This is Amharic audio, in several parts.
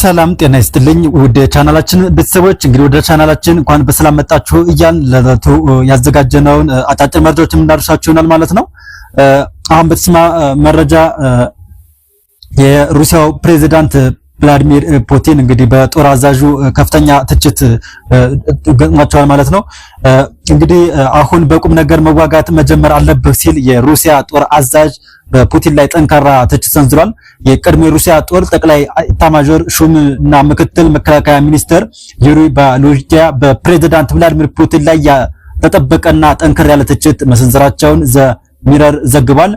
ሰላም ጤና ይስጥልኝ ወደ ቻናላችን ቤተሰቦች እንግዲህ ወደ ቻናላችን እንኳን በሰላም መጣችሁ እያልን ለዛቱ ያዘጋጀነውን አጫጭር መረጃዎች የምናደርሳችሁ ይሆናል ማለት ነው። አሁን በተሰማ መረጃ የሩሲያው ፕሬዝዳንት ቭላዲሚር ፑቲን እንግዲህ በጦር አዛዡ ከፍተኛ ትችት ገጥሟቸዋል ማለት ነው። እንግዲህ አሁን በቁም ነገር መዋጋት መጀመር አለብህ ሲል የሩሲያ ጦር አዛዥ በፑቲን ላይ ጠንካራ ትችት ሰንዝሯል። የቀድሞ የሩሲያ ጦር ጠቅላይ ኤታማዦር ሹም እና ምክትል መከላከያ ሚኒስትር ዩሪ ባሉሽኪያ በፕሬዝዳንት ቭላዲሚር ፑቲን ላይ ተጠበቀና ጠንከር ያለ ትችት መሰንዘራቸውን ዘ ሚረር ዘግቧል።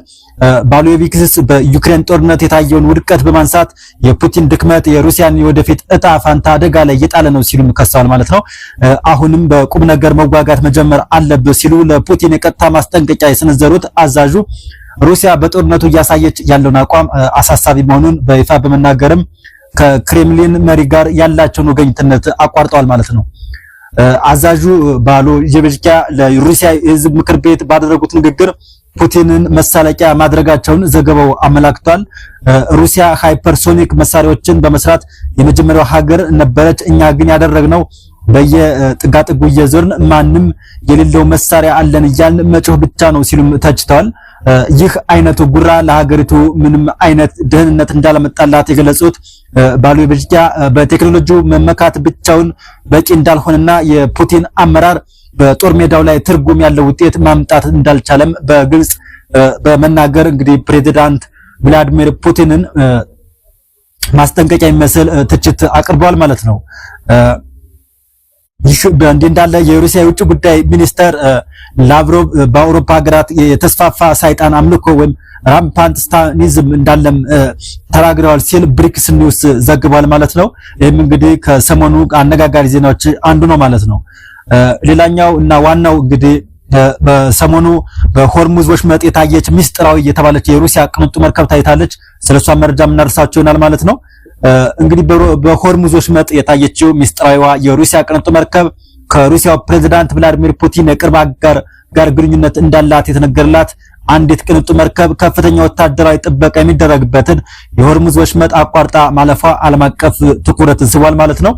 ባሉየቪክስ በዩክሬን ጦርነት የታየውን ውድቀት በማንሳት የፑቲን ድክመት የሩሲያን ወደፊት እጣ ፋንታ አደጋ ላይ እየጣለ ነው ሲሉ ከሰዋል ማለት ነው። አሁንም በቁም ነገር መዋጋት መጀመር አለበት ሲሉ ለፑቲን የቀጥታ ማስጠንቀቂያ የሰነዘሩት አዛዡ ሩሲያ በጦርነቱ እያሳየች ያለውን አቋም አሳሳቢ መሆኑን በይፋ በመናገርም ከክሬምሊን መሪ ጋር ያላቸውን ወገኝትነት አቋርጠዋል ማለት ነው። አዛዡ ባሉየቪክስ ለሩሲያ የህዝብ ምክር ቤት ባደረጉት ንግግር ፑቲንን መሳለቂያ ማድረጋቸውን ዘገባው አመላክቷል። ሩሲያ ሃይፐርሶኒክ መሳሪያዎችን በመስራት የመጀመሪያው ሀገር ነበረች። እኛ ግን ያደረግነው በየጥጋጥጉ እየዞርን ማንም የሌለው መሳሪያ አለን እያልን መጮህ ብቻ ነው ሲሉም ተችተዋል። ይህ አይነቱ ጉራ ለሀገሪቱ ምንም አይነት ደህንነት እንዳላመጣላት የገለጹት ባሉየቪክስ በቴክኖሎጂው መመካት ብቻውን በቂ እንዳልሆነና የፑቲን አመራር በጦር ሜዳው ላይ ትርጉም ያለው ውጤት ማምጣት እንዳልቻለም በግልጽ በመናገር እንግዲህ ፕሬዝዳንት ቭላዲሚር ፑቲንን ማስጠንቀቂያ የሚመስል ትችት አቅርበዋል ማለት ነው። ይህ በእንዲህ እንዳለ የሩሲያ የውጭ ጉዳይ ሚኒስተር ላቭሮቭ በአውሮፓ ሀገራት የተስፋፋ ሰይጣን አምልኮ ወይም ራምፓንት ስታኒዝም እንዳለም ተናግረዋል ሲል ብሪክስ ኒውስ ዘግቧል ማለት ነው። ይህም እንግዲህ ከሰሞኑ አነጋጋሪ ዜናዎች አንዱ ነው ማለት ነው። ሌላኛው እና ዋናው እንግዲህ በሰሞኑ በሆርሙዝ ወሽመጥ የታየች ሚስጥራዊ የተባለች የሩሲያ ቅንጡ መርከብ ታይታለች። ስለሷ መረጃ የምናደርሳችሁ ይሆናል ማለት ነው። እንግዲህ በሆርሙዝ ወሽመጥ የታየችው ሚስጥራዊዋ የሩሲያ ቅንጡ መርከብ ከሩሲያው ፕሬዝዳንት ቭላዲሚር ፑቲን የቅርብ አጋር ጋር ግንኙነት እንዳላት የተነገረላት አንዲት ቅንጡ መርከብ ከፍተኛ ወታደራዊ ጥበቃ የሚደረግበትን የሆርሙዝ ወሽመጥ አቋርጣ ማለፏ ዓለም አቀፍ ትኩረትን ስቧል ማለት ነው።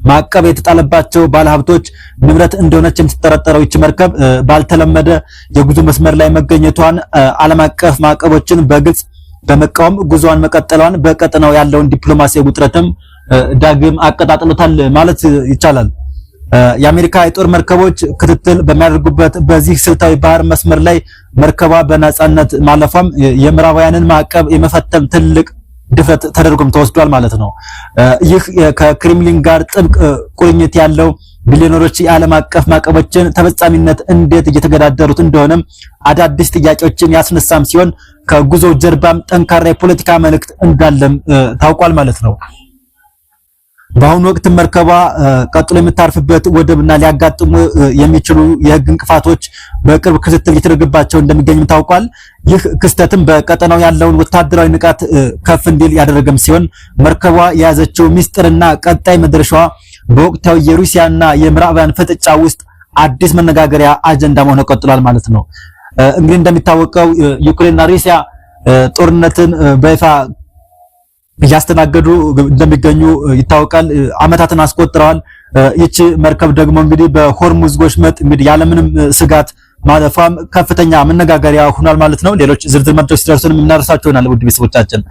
ማዕቀብ የተጣለባቸው ባለሀብቶች ንብረት እንደሆነች የምትጠረጠረው ይህች መርከብ ባልተለመደ የጉዞ መስመር ላይ መገኘቷን ዓለም አቀፍ ማዕቀቦችን በግልጽ በመቃወም ጉዞዋን መቀጠሏን በቀጠናው ያለውን ዲፕሎማሲያዊ ውጥረትም ዳግም አቀጣጥሎታል ማለት ይቻላል። የአሜሪካ የጦር መርከቦች ክትትል በሚያደርጉበት በዚህ ስልታዊ ባህር መስመር ላይ መርከቧ በነጻነት ማለፏም የምዕራባውያንን ማዕቀብ የመፈተም ትልቅ ድፍረት ተደርጎም ተወስዷል ማለት ነው። ይህ ከክሬምሊን ጋር ጥብቅ ቁርኝት ያለው ቢሊዮነሮች የዓለም አቀፍ ማዕቀቦችን ተፈጻሚነት እንዴት እየተገዳደሩት እንደሆነም አዳዲስ ጥያቄዎችን ያስነሳም ሲሆን ከጉዞው ጀርባም ጠንካራ የፖለቲካ መልእክት እንዳለም ታውቋል ማለት ነው። በአሁኑ ወቅት መርከቧ ቀጥሎ የምታርፍበት ወደብና ሊያጋጥሙ የሚችሉ የህግ እንቅፋቶች በቅርብ ክትትል እየተደረገባቸው እንደሚገኝም ታውቋል። ይህ ክስተትም በቀጠናው ያለውን ወታደራዊ ንቃት ከፍ እንዲል ያደረገም ሲሆን መርከቧ የያዘችው ሚስጥርና ቀጣይ መድረሻዋ በወቅታዊ የሩሲያና የምዕራባውያን ፍጥጫ ውስጥ አዲስ መነጋገሪያ አጀንዳ መሆኑ ቀጥሏል ማለት ነው። እንግዲህ እንደሚታወቀው ዩክሬንና ሩሲያ ጦርነትን በይፋ እያስተናገዱ እንደሚገኙ ይታወቃል። አመታትን አስቆጥረዋል። ይቺ መርከብ ደግሞ እንግዲህ በሆርሙዝ ወሽመጥ እንግዲህ ያለምንም ስጋት ማለፏም ከፍተኛ መነጋገሪያ ሆኗል ማለት ነው። ሌሎች ዝርዝር መረጃዎች ሲደርሱን የምናደርሳቸው ይሆናል ውድ ቤተሰቦቻችን።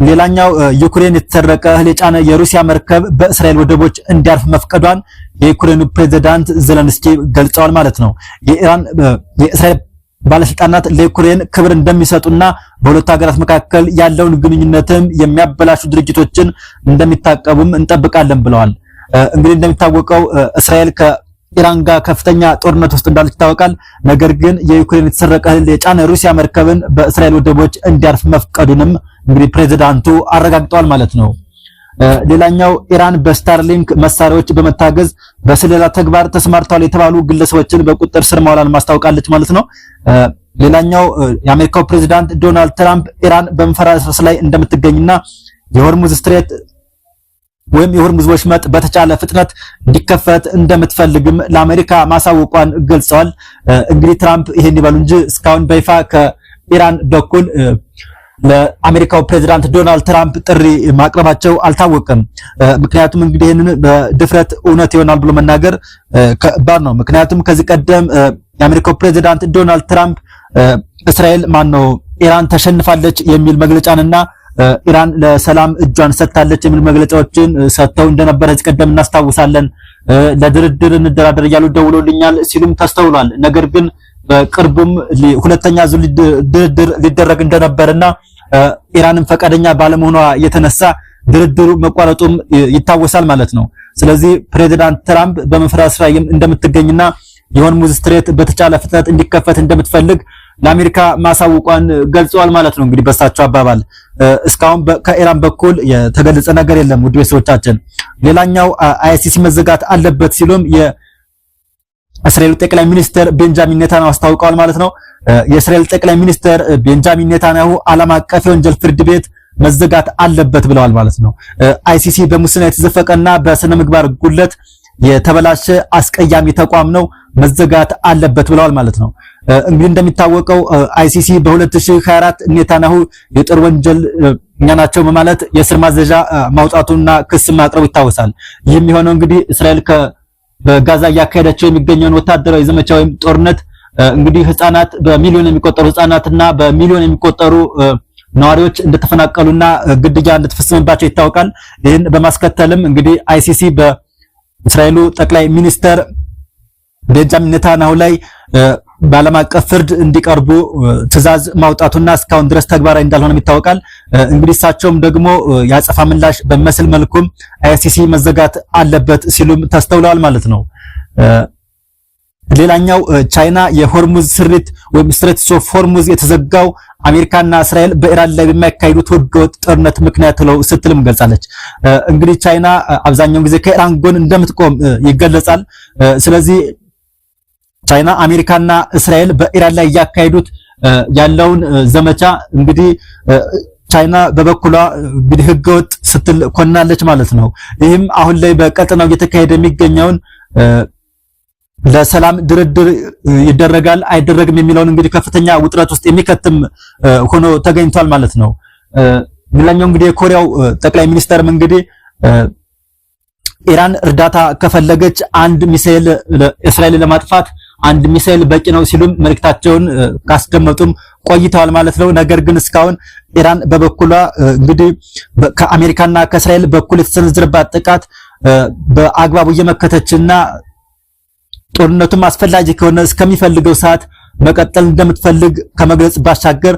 ሌላኛው ዩክሬን የተሰረቀ እህል የጫነ የሩሲያ መርከብ በእስራኤል ወደቦች እንዲያርፍ መፍቀዷን የዩክሬኑ ፕሬዝዳንት ዘለንስኪ ገልጸዋል ማለት ነው። የእስራኤል ባለስልጣናት ለዩክሬን ክብር እንደሚሰጡና በሁለቱ ሀገራት መካከል ያለውን ግንኙነትም የሚያበላሹ ድርጊቶችን እንደሚታቀቡም እንጠብቃለን ብለዋል። እንግዲህ እንደሚታወቀው እስራኤል ከኢራን ጋር ከፍተኛ ጦርነት ውስጥ እንዳለች ይታወቃል። ነገር ግን የዩክሬን የተሰረቀ እህል የጫነ ሩሲያ መርከብን በእስራኤል ወደቦች እንዲያርፍ መፍቀዱንም እንግዲህ ፕሬዝዳንቱ አረጋግጠዋል ማለት ነው። ሌላኛው ኢራን በስታርሊንክ መሳሪያዎች በመታገዝ በስለላ ተግባር ተሰማርተዋል የተባሉ ግለሰቦችን በቁጥጥር ስር ማዋላን ማስታወቃለች ማለት ነው። ሌላኛው የአሜሪካው ፕሬዝዳንት ዶናልድ ትራምፕ ኢራን በመፈራረስ ላይ እንደምትገኝና የሆርሙዝ ስትሬት ወይም የሆርሙዝ ወሽመጥ በተቻለ ፍጥነት እንዲከፈት እንደምትፈልግም ለአሜሪካ ማሳወቋን ገልጸዋል። እንግዲህ ትራምፕ ይሄን ይበሉ እንጂ እስካሁን በይፋ ከኢራን በኩል ለአሜሪካው ፕሬዝዳንት ዶናልድ ትራምፕ ጥሪ ማቅረባቸው አልታወቀም። ምክንያቱም እንግዲህ ይህንን በድፍረት እውነት ይሆናል ብሎ መናገር ከባድ ነው። ምክንያቱም ከዚህ ቀደም የአሜሪካው ፕሬዝዳንት ዶናልድ ትራምፕ እስራኤል ኢራን ተሸንፋለች የሚል መግለጫንና ኢራን ለሰላም እጇን ሰጥታለች የሚል መግለጫዎችን ሰጥተው እንደነበረ እዚህ ቀደም እናስታውሳለን። ለድርድር እንደራደር እያሉ ደውሎልኛል ሲሉም ተስተውሏል። ነገር ግን በቅርቡም ሁለተኛ ዙር ድርድር ሊደረግ እንደነበርና ኢራንም ፈቃደኛ ባለመሆኗ የተነሳ ድርድሩ መቋረጡም ይታወሳል ማለት ነው። ስለዚህ ፕሬዝዳንት ትራምፕ በመፍረስ ላይ እንደምትገኝና የሆርሙዝ ስትሬት በተቻለ ፍጥነት እንዲከፈት እንደምትፈልግ ለአሜሪካ ማሳወቋን ገልጸዋል ማለት ነው። እንግዲህ በሳቸው አባባል እስካሁን ከኢራን በኩል የተገለጸ ነገር የለም። ውድ ቤተሰቦቻችን ሌላኛው አይሲሲ መዘጋት አለበት ሲሉም የእስራኤል ጠቅላይ ሚኒስትር ቤንጃሚን ኔታንያሁ አስታውቀዋል ማለት ነው። የእስራኤል ጠቅላይ ሚኒስትር ቤንጃሚን ኔታንያሁ ዓለም አቀፍ የወንጀል ፍርድ ቤት መዘጋት አለበት ብለዋል ማለት ነው። አይሲሲ በሙስና የተዘፈቀና በስነ ምግባር ጉድለት የተበላሸ አስቀያሚ ተቋም ነው፣ መዘጋት አለበት ብለዋል ማለት ነው። እንግዲህ እንደሚታወቀው አይሲሲ በ2024 ኔታንያሁ የጦር ወንጀል እኛ ናቸው በማለት የእስር ማዘዣ ማውጣቱና ክስ ማቅረቡ ይታወሳል። ይህም የሆነው እንግዲህ እስራኤል በጋዛ እያካሄደችው የሚገኘውን ወታደራዊ ዘመቻ ወይም ጦርነት እንግዲህ ህፃናት በሚሊዮን የሚቆጠሩ ህፃናትና በሚሊዮን የሚቆጠሩ ነዋሪዎች እንደተፈናቀሉና ግድያ እንደተፈጸመባቸው ይታወቃል። ይህን በማስከተልም እንግዲህ አይሲሲ በእስራኤሉ ጠቅላይ ሚኒስተር ቤንጃሚን ኔታንያሁ ላይ በዓለም አቀፍ ፍርድ እንዲቀርቡ ትዕዛዝ ማውጣቱና እስካሁን ድረስ ተግባራዊ እንዳልሆነ ይታወቃል። እንግዲህ እሳቸውም ደግሞ ያጸፋ ምላሽ በሚመስል መልኩም አይሲሲ መዘጋት አለበት ሲሉም ተስተውለዋል ማለት ነው። ሌላኛው ቻይና የሆርሙዝ ስሪት ወይም ስትሬትስ ኦፍ ሆርሙዝ የተዘጋው አሜሪካና እስራኤል በኢራን ላይ በሚያካሂዱት ህገወጥ ጦርነት ምክንያት ነው ስትልም ገልጻለች። እንግዲህ ቻይና አብዛኛውን ጊዜ ከኢራን ጎን እንደምትቆም ይገለጻል። ስለዚህ ቻይና አሜሪካና እስራኤል በኢራን ላይ ያካሄዱት ያለውን ዘመቻ እንግዲህ ቻይና በበኩሏ እንግዲህ ህገወጥ ስትል ኮናለች ማለት ነው። ይህም አሁን ላይ በቀጠናው እየተካሄደ የሚገኘውን ለሰላም ድርድር ይደረጋል አይደረግም የሚለውን እንግዲህ ከፍተኛ ውጥረት ውስጥ የሚከትም ሆኖ ተገኝቷል ማለት ነው። ሌላኛው እንግዲህ የኮሪያው ጠቅላይ ሚኒስተርም እንግዲህ ኢራን እርዳታ ከፈለገች አንድ ሚሳኤል እስራኤል ለማጥፋት አንድ ሚሳኤል በቂ ነው ሲሉም መልእክታቸውን ካስደመጡም ቆይተዋል ማለት ነው። ነገር ግን እስካሁን ኢራን በበኩሏ እንግዲህ ከአሜሪካና ከእስራኤል በኩል የተሰነዘረባት ጥቃት በአግባቡ እየመከተችና ጦርነቱም አስፈላጊ ከሆነ እስከሚፈልገው ሰዓት መቀጠል እንደምትፈልግ ከመግለጽ ባሻገር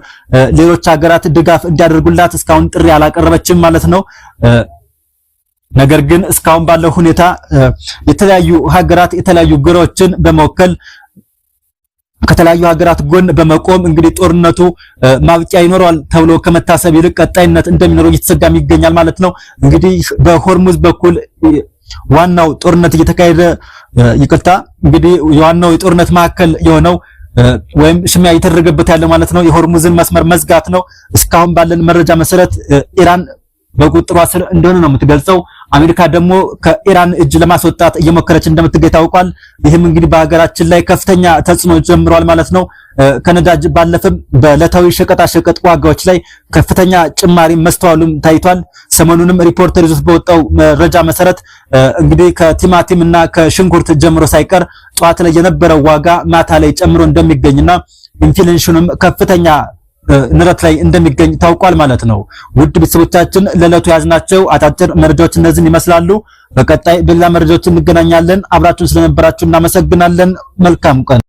ሌሎች ሀገራት ድጋፍ እንዲያደርጉላት እስካሁን ጥሪ አላቀረበችም ማለት ነው። ነገር ግን እስካሁን ባለው ሁኔታ የተለያዩ ሀገራት የተለያዩ ግሮችን በመወከል ከተለያዩ ሀገራት ጎን በመቆም እንግዲህ ጦርነቱ ማብቂያ ይኖረዋል ተብሎ ከመታሰብ ይልቅ ቀጣይነት እንደሚኖረው እየተሰጋም ይገኛል ማለት ነው። እንግዲህ በሆርሙዝ በኩል ዋናው ጦርነት እየተካሄደ እንግዲህ የዋናው የጦርነት ማዕከል የሆነው ወይም ሽሚያ እየተደረገበት ያለ ማለት ነው የሆርሙዝን መስመር መዝጋት ነው። እስካሁን ባለን መረጃ መሰረት ኢራን በቁጥጥሯ ስር እንደሆነ ነው የምትገልጸው። አሜሪካ ደግሞ ከኢራን እጅ ለማስወጣት እየሞከረች እንደምትገኝ ታውቋል። ይህም እንግዲህ በሀገራችን ላይ ከፍተኛ ተጽዕኖ ጀምሯል ማለት ነው። ከነዳጅ ባለፈም በዕለታዊ ሸቀጣሸቀጥ ዋጋዎች ላይ ከፍተኛ ጭማሪ መስተዋሉም ታይቷል። ሰሞኑንም ሪፖርተር ይዞት በወጣው መረጃ መሰረት እንግዲህ ከቲማቲም እና ከሽንኩርት ጀምሮ ሳይቀር ጧት ላይ የነበረው ዋጋ ማታ ላይ ጨምሮ እንደሚገኝና ኢንፍሌሽኑም ከፍተኛ ንረት ላይ እንደሚገኝ ታውቋል ማለት ነው። ውድ ቤተሰቦቻችን ለዕለቱ ያዝናቸው አጫጭር መረጃዎች እነዚህን ይመስላሉ። በቀጣይ በሌላ መረጃዎች እንገናኛለን። አብራችሁን ስለነበራችሁ እናመሰግናለን። መልካም ቀን